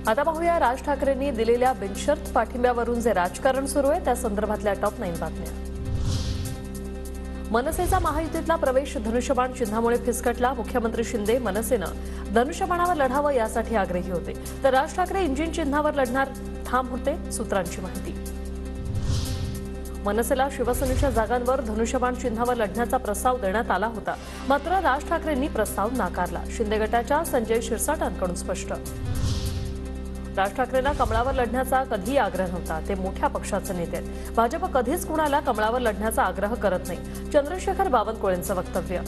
आता पाहूया राज ठाकरेंनी दिलेल्या बिनशर्त पाठिंब्यावरून जे राजकारण सुरू आहे त्या संदर्भातल्या टॉप 9 बातम्या। मनसेचा महायुतीतला प्रवेश धनुष्यबाण चिन्हामुळे फिसकटला। मुख्यमंत्री शिंदे मनसेनं धनुष्यबाणावर लढावं यासाठी आग्रही होते, तर राज ठाकरे इंजिन चिन्हावर लढणार ठाम होते। सूत्रांची माहिती। मनसेला शिवसेनेच्या जागांवर धनुष्यबाण चिन्हावर लढण्याचा प्रस्ताव देण्यात आला होता, मात्र राज ठाकरेंनी प्रस्ताव नाकारला। शिंदे गटाच्या संजय शिरसाटांकडून स्पष्ट। राज ठाकरेंना कमळावर लढण्याचा कधीही आग्रह नव्हता, ते मोठ्या पक्षाचे नेते आहेत। भाजप कधीच कुणाला कमळावर लढण्याचा आग्रह करत नाही। चंद्रशेखर बावनकुळेंचं वक्तव्य।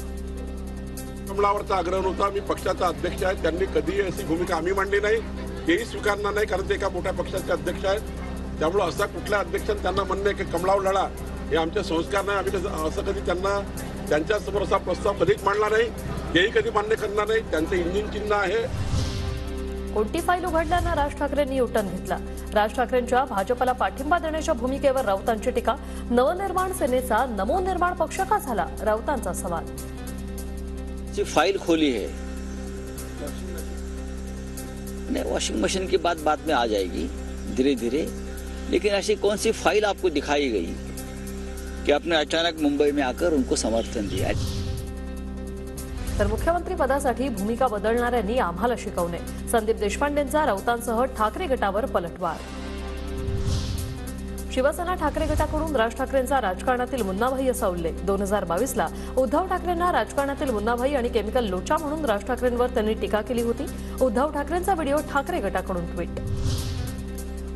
कमळावरचा आग्रह नव्हता, मी पक्षाचा अध्यक्ष आहे, त्यांनी कधीही अशी भूमिका आम्ही मांडली नाही, तेही स्वीकारणार नाही, कारण ते एका मोठ्या पक्षाचे अध्यक्ष आहेत। त्यामुळे असा कुठल्या अध्यक्षांनी त्यांना म्हणणे की कमळावर लढा हे आमचे संस्कार नाही। आम्ही असं कधी त्यांना त्यांच्यासमोर असा प्रस्ताव कधीच मांडला नाही, तेही कधी मान्य करणार नाही। त्यांचं इंजिन चिन्ह आहे। कोणती फाईल उघडल्यानं राज ठाकरेंनी युटर्न घेतला। राज ठाकरेंच्या भाजपला पाठिंबा देण्याच्या भूमिकेवर राऊतांची टीका। नवनिर्माण सेनेचा नमो निर्माण पक्ष का झाला, राऊतांचा सवाल। जी फाइल खोली है, नहीं वॉशिंग मशीन की बात बाद में आ जाएगी धीरे धीरे, लेकिन ऐसी कौन सी फाइल आपको दिखाई गई कि आपने अचानक मुंबई में आकर उनको समर्थन दिया। तर मुख्यमंत्री पदासाठी भूमिका बदलणाऱ्यांनी आम्हाला शिकवणे। संदीप देशपांडेंचा राऊतांसह ठाकरे गटावर पलटवार। शिवसेना ठाकरे गटाकडून राज ठाकरेंचा राजकारणातील मुन्नाभाई असा उल्लेख। 2022ला उद्धव ठाकरेंना राजकारणातील मुन्नाभाई आणि केमिकल लोचा म्हणून राज ठाकरेंवर त्यांनी टीका केली होती। उद्धव ठाकरेंचा व्हिडिओ ठाकरे गटाकडून ट्विट।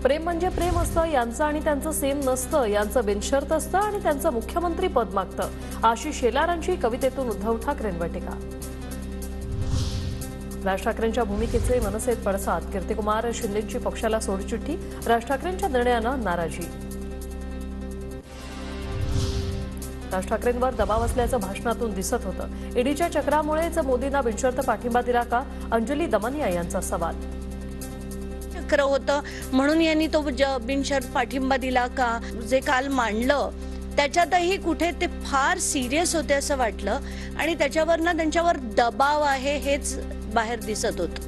प्रेम म्हणजे प्रेम असतं, यांचं आणि त्यांचं सेम नसतं, यांचं बिनशर्त असतं आणि त्यांचं मुख्यमंत्री पद मागतं। आशिष शेलारांची कवितेतून उद्धव ठाकरेंवर टीका। राज ठाकरेंच्या भूमिकेचे मनसेत पडसाद। कीर्तिकुमार शिंदेंची पक्षाला सोडचिठ्ठी। राज ठाकरेंच्या निर्णयानं नाराजी। राज ठाकरेंवर दबाव असल्याचं भाषणातून दिसत होतं। ईडीच्या चक्रामुळेच मोदींना बिनशर्त पाठिंबा दिला का, अंजली दमनिया यांचा सवाल। चक्र होतं म्हणून यांनी तो बिनशर्त पाठिंबा दिला का, जे काल मांडलं त्याच्यातही कुठे ते फार सिरियस होते असं वाटलं आणि त्याच्यावर त्यांच्यावर दबाव आहे हेच बाहेर दिसत होतं।